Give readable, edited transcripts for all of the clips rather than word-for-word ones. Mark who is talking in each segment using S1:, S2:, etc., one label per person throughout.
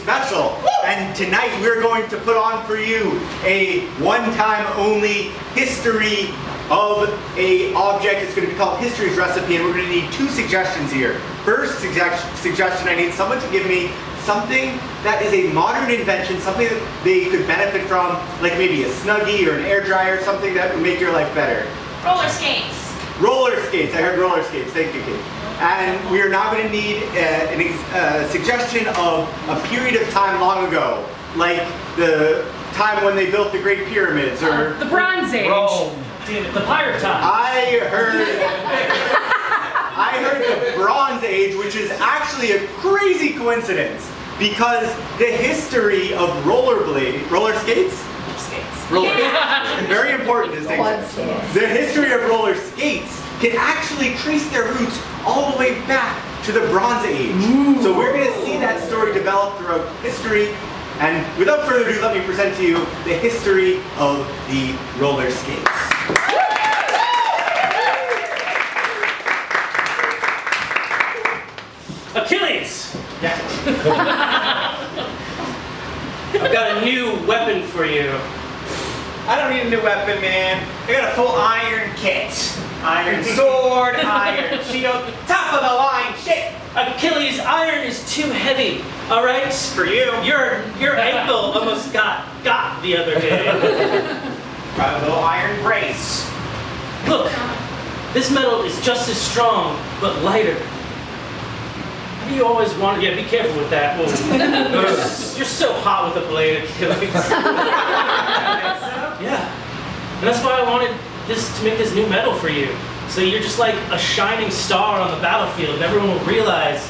S1: special. And tonight we're going to put on for you a one-time only history of a object. It's going to be called History's Recipe, and we're going to need 2 suggestions here. First suggestion, I need someone to give me something that is a modern invention, something that they could benefit from, like maybe a Snuggie or an air dryer, something that would make your life better.
S2: Roller skates.
S1: Roller skates. I heard roller skates. Thank you, Kate. And we are now going to need a suggestion of a period of time long ago, like the time when they built the Great Pyramids, or
S3: the Bronze Age.
S4: Rome. The pirate time.
S1: I heard the Bronze Age, which is actually a crazy coincidence because the history of roller skates. Very important distinction. The history of roller skates can actually trace their roots all the way back to the Bronze Age. Ooh. So we're going to see that story develop throughout history. And without further ado, let me present to you the history of the roller skates.
S4: Achilles! I've got a new weapon for you.
S5: I don't need a new weapon, man. I got a full iron kit. Iron sword, iron shield, top of the line shit.
S4: Achilles, iron is too heavy, all right?
S5: For you.
S4: Your ankle almost got the other day.
S5: Got a little iron brace.
S4: Look, this metal is just as strong, but lighter. Have you always wanted? Yeah, be careful with that. Whoa. You're so hot with a blade, Achilles. Yeah, and that's why I wanted to make this new metal for you. So you're just like a shining star on the battlefield. Everyone will realize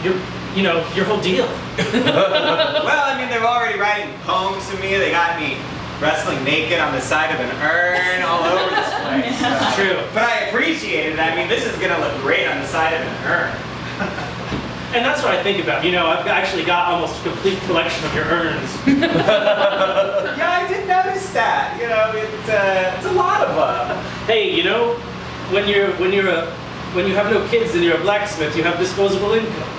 S4: your whole deal.
S5: Well, I mean, they're already writing poems to me. They got me wrestling naked on the side of an urn all over this place.
S4: That's true.
S5: But I appreciate it. I mean, this is gonna look great on the side of an urn.
S4: And that's what I think about. I've actually got almost a complete collection of your urns.
S5: Yeah, I did notice that. It's a lot of them.
S4: Hey, when you have no kids and you're a blacksmith, you have disposable income.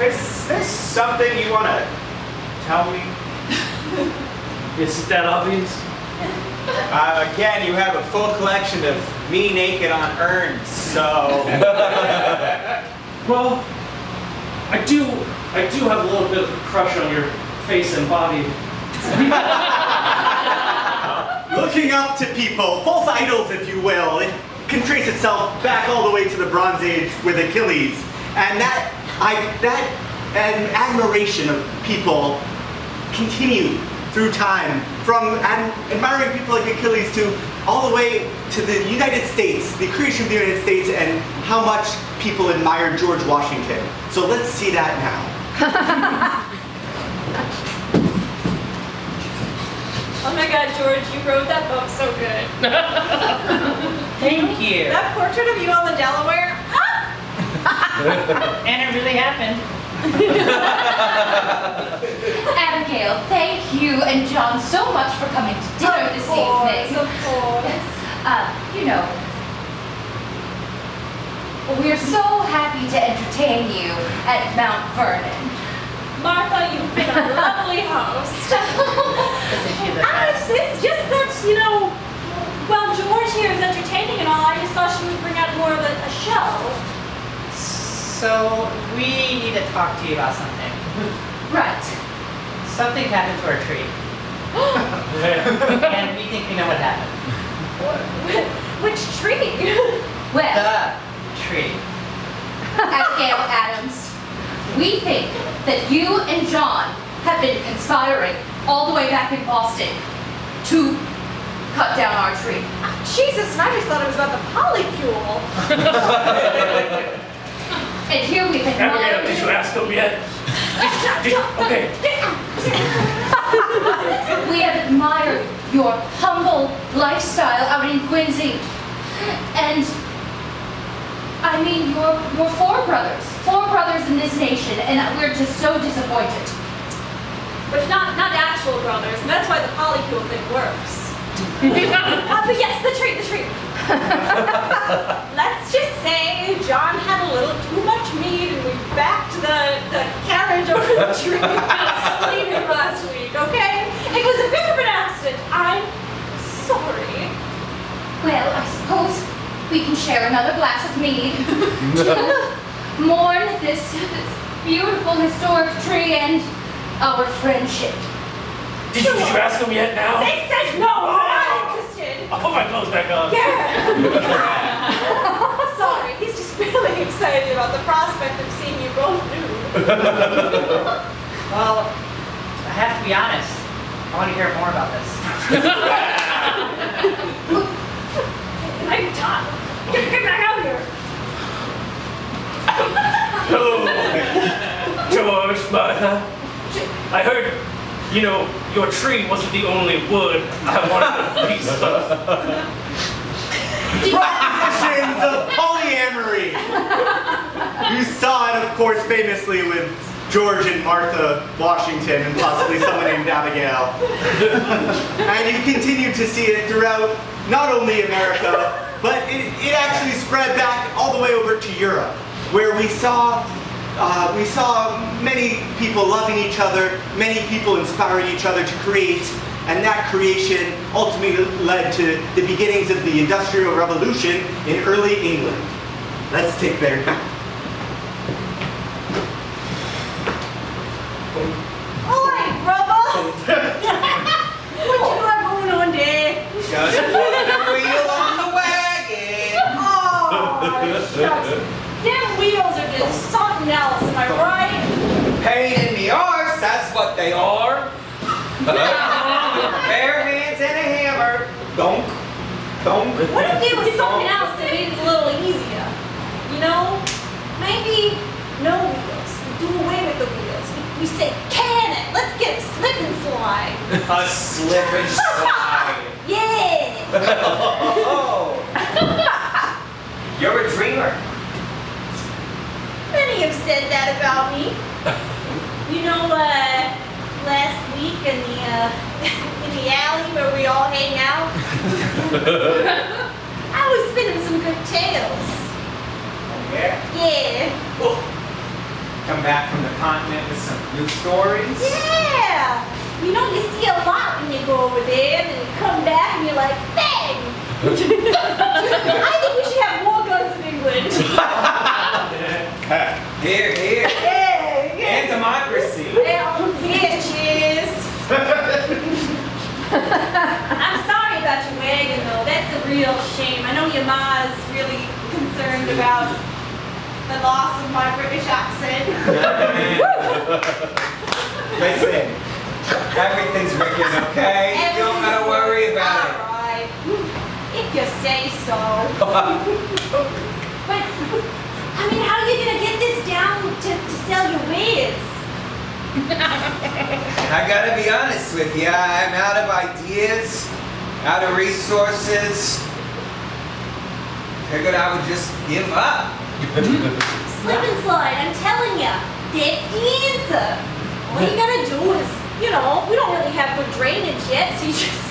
S5: Is there something you want to tell me?
S4: Is that obvious?
S5: Again, you have a full collection of me naked on urns, so...
S4: Well, I do have a little bit of a crush on your face and body.
S1: Looking up to people, false idols if you will, it can trace itself back all the way to the Bronze Age with Achilles. And that admiration of people continued through time, from admiring people like Achilles to all the way to the United States, the creation of the United States, and how much people admired George Washington. So let's see that now.
S2: Oh my God, George, you wrote that book so good.
S6: Thank you.
S2: That portrait of you on the Delaware?
S6: And it really happened.
S7: Abigail, thank you and John so much for coming to dinner this evening.
S2: Of course.
S7: We're so happy to entertain you at Mount Vernon.
S2: Martha, you've been a lovely host.
S6: Isn't she the best?
S2: It's just that, while George here is entertaining and all, I just thought she would bring out more of a show.
S6: So, we need to talk to you about something.
S7: Right.
S6: Something happened to our tree. And we think we know what happened.
S2: Which tree?
S7: Well,
S6: The tree.
S7: Abigail Adams, we think that you and John have been conspiring all the way back in Boston to cut down our tree.
S2: Jesus, and I just thought it was about the polycule.
S7: And here we've been
S4: Abigail, did you ask them yet? Okay.
S7: We have admired your humble lifestyle out in Quincy. And I mean, you're four brothers in this nation, and we're just so disappointed.
S2: But not actual brothers, and that's why the polycule thing works. But yes, the tree. Let's just say John had a little too much meat and we backed the carriage over the tree leaving last week, okay? It was a bit of an accident. I'm sorry.
S7: Well, I suppose we can share another glass of mead to mourn this beautiful historic tree and our friendship.
S4: Did you ask them yet now?
S2: They said no, we're not interested.
S4: I'll put my clothes back on.
S2: Yeah. Sorry, he's just really excited about the prospect of seeing you both nude.
S6: Well, I have to be honest. I want to hear more about this.
S2: I'm done. Get back out here.
S4: Hello, George, Martha. I heard, your tree wasn't the only wood I wanted to piece of.
S1: Propositions of polyamory. You saw it, of course, famously with George and Martha Washington and possibly someone named Abigail. And you continue to see it throughout not only America, but it actually spread back all the way over to Europe, where we saw many people loving each other, many people inspiring each other to create, and that creation ultimately led to the beginnings of the Industrial Revolution in early England. Let's take their time.
S2: Alright, brother. What you got going on there?
S5: Just pulling the wheel on the wagon.
S2: Oh, shucks. Them wheels are just something else, am I right?
S5: Pain in the arse, that's what they are. Bare hands and a hammer. Donk, donk.
S2: What if there was something else that made it a little easier? Maybe no wheels. We do away with the wheels. We say, can it? Let's get a slip and slide.
S5: A slip and slide.
S2: Yeah.
S5: Oh. You're a dreamer.
S2: Many have said that about me. Last week in the alley where we all hang out, I was spinning some good tales.
S5: Yeah.
S2: Yeah.
S5: Come back from the continent with some new stories.
S2: Yeah. You see a lot when you go over there, and then you come back and you're like, bang! I think we should have more guns in England.
S5: Here, here.
S2: Yeah, yeah.
S5: And democracy.
S2: Well, yeah, cheers. I'm sorry about your wagon, though. That's a real shame. I know your ma's really concerned about the loss of my British accent.
S5: Listen, everything's working okay. You don't gotta worry about it.
S2: All right. If you say so. But, how are you going to get this down to sell your wares?
S5: I gotta be honest with you, I'm out of ideas, out of resources. Figured I would just give up.
S2: Slip and slide, I'm telling you. That's the answer. All you gotta do is, we don't really have good drainage yet, so you just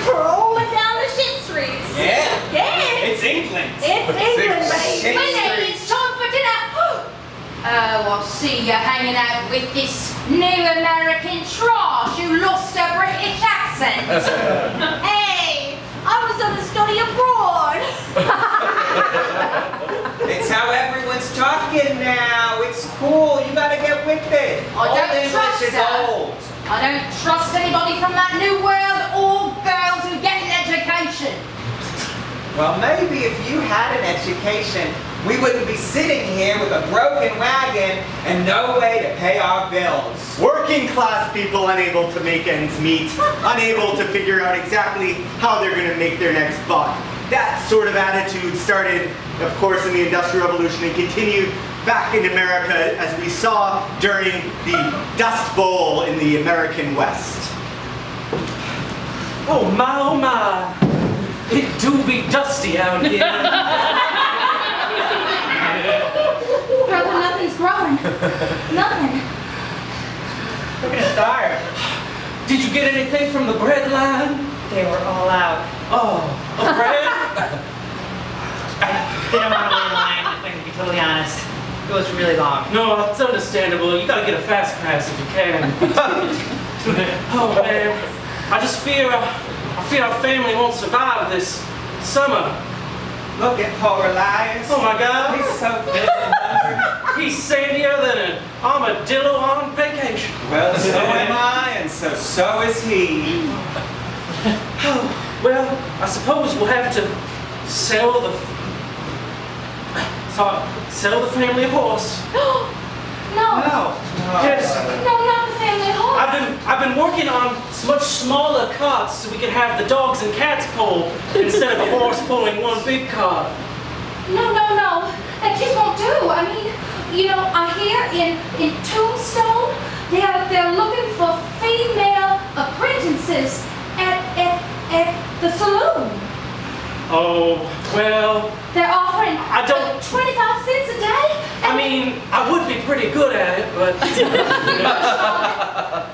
S2: roll it down the shit streets.
S5: Yeah.
S2: Yeah.
S5: It's England.
S2: It's England,
S5: Shit
S2: baby.
S7: Winnie, it's time for dinner. Oh, I see you hanging out with this new American trash who lost her British accent.
S2: Hey, I was on a study abroad.
S5: It's how everyone's talking now. It's cool. You gotta get with it.
S7: I
S5: Old
S7: don't
S5: English
S7: trust
S5: is
S7: her.
S5: old.
S7: I don't trust anybody from that new world or girls who get an education.
S5: Well, maybe if you had an education, we wouldn't be sitting here with a broken wagon and no way to pay our bills.
S1: Working class people unable to make ends meet, unable to figure out exactly how they're going to make their next buck. That sort of attitude started, of course, in the Industrial Revolution and continued back in America as we saw during the Dust Bowl in the American West.
S4: Oh my. It do be dusty out here.
S7: Brother, nothing's growing. Nothing.
S6: We're gonna starve.
S4: Did you get anything from the bread line?
S6: They were all out.
S4: Oh, a bread?
S6: didn't want to wait in line, if I can be totally honest. It was really long.
S4: No, it's understandable. You gotta get a fast pass if you can. Oh man, I just fear our family won't survive this summer.
S5: Look at poor Elias.
S4: Oh my God,
S5: He's so thin and hungry.
S4: he's sandier than an armadillo on vacation.
S5: Well, so am I, and so is he.
S4: Well, I suppose we'll have to sell the family horse.
S7: No.
S5: No.
S4: Yes.
S7: No, not the family horse.
S4: I've been working on much smaller carts so we can have the dogs and cats pull instead of a horse pulling one big cart.
S7: No. That just won't do. I mean, I hear in Tombstone, they're looking for female apprentices at the saloon.
S4: Oh, well,
S7: They're offering
S4: I don't-
S7: 25 cents a day.
S4: I mean, I would be pretty good at it, but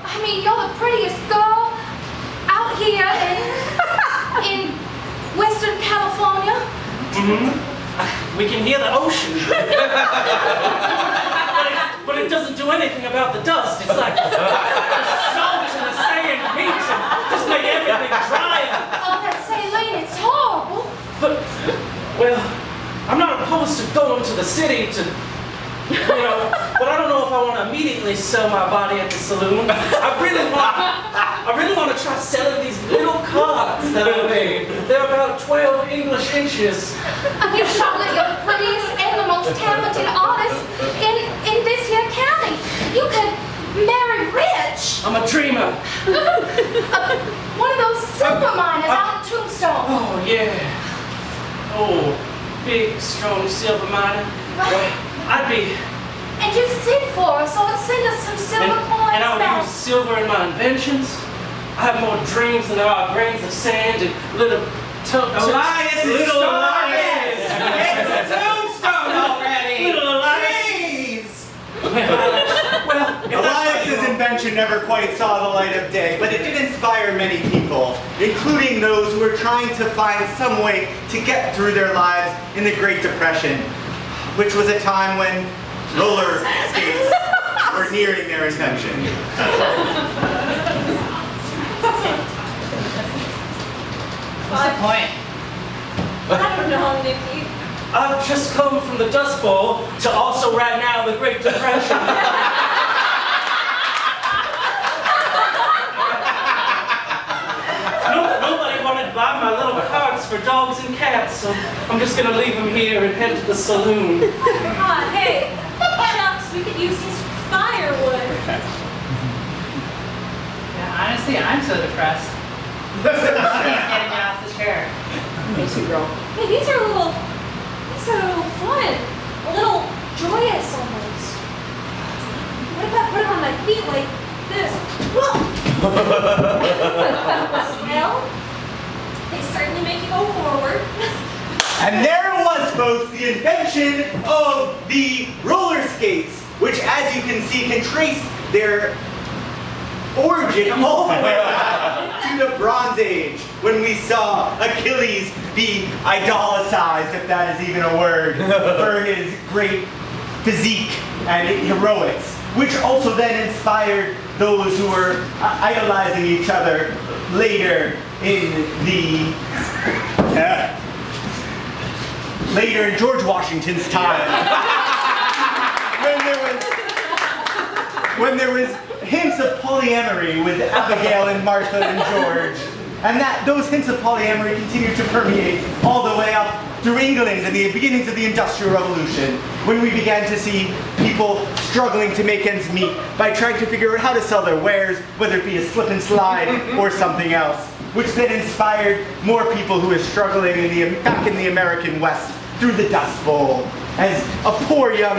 S7: I mean, you're the prettiest girl out here in Western California.
S4: we can hear the ocean. but it doesn't do anything about the dust. It's like the salt and the sand meets and just make everything dry.
S7: Oh, that saline, it's horrible.
S4: But, well, I'm not opposed to going to the city to, but I don't know if I want to immediately sell my body at the saloon. I really want to try selling these little cards that I made. They're about 12 English inches.
S7: You Charlotte, you're the prettiest and the most talented artist in this here county. You could marry rich.
S4: I'm a dreamer.
S7: One of those silver miners out in Tombstone.
S4: Oh, yeah. Oh, big, strong silver miner. I'd be...
S7: And just sing for us, or send us some silver coins
S4: and I would
S7: back.
S4: use silver in my inventions. I have more dreams than there are grains of sand and little...
S5: Elias is
S4: little
S5: starving!
S4: Elias.
S5: It's a Tombstone already!
S4: Little Elias.
S5: Jeez!
S4: Well, if that's
S1: Elias's
S4: what you
S1: invention never quite saw the light of day, but it did inspire many people, including those who were trying to find some way to get through their lives in the Great Depression, which was a time when roller skates were nearing their invention.
S6: What's the point?
S2: I don't know, Nikki.
S4: I've just come from the Dust Bowl to also right now the Great Depression. Nobody wanted to buy my little cards for dogs and cats, so I'm just gonna leave them here and head to the saloon.
S2: Hey, shucks, we could use some firewood.
S6: Yeah, honestly, I'm so depressed. Keep getting me off the chair.
S2: Me too, girl. Hey, these are a little fun. A little joyous almost. What if I put them on my feet like this? Well, they certainly make you go forward.
S1: And there it was, folks, the invention of the roller skates, which, as you can see, can trace their origin all the way back to the Bronze Age, when we saw Achilles be idolatized, if that is even a word, for his great physique and heroics, which also then inspired those who were idolizing each other later in George Washington's time, when there was hints of polyamory with Abigail and Martha and George, and that those hints of polyamory continued to permeate all the way up through England and the beginnings of the Industrial Revolution, when we began to see people struggling to make ends meet by trying to figure out how to sell their wares, whether it be a slip and slide or something else, which then inspired more people who were struggling back in the American West through the Dust Bowl, as a poor young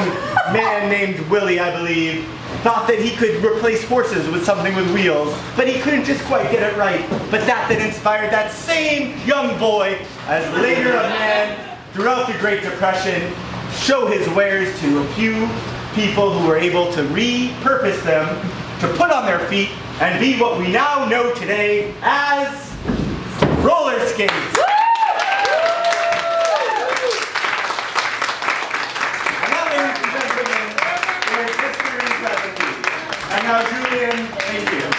S1: man named Willie, I believe, thought that he could replace horses with something with wheels, but he couldn't just quite get it right. But that then inspired that same young boy, as later a man throughout the Great Depression, show his wares to a few people who were able to repurpose them to put on their feet and be what we now know today as roller skates. now Julian, thank you.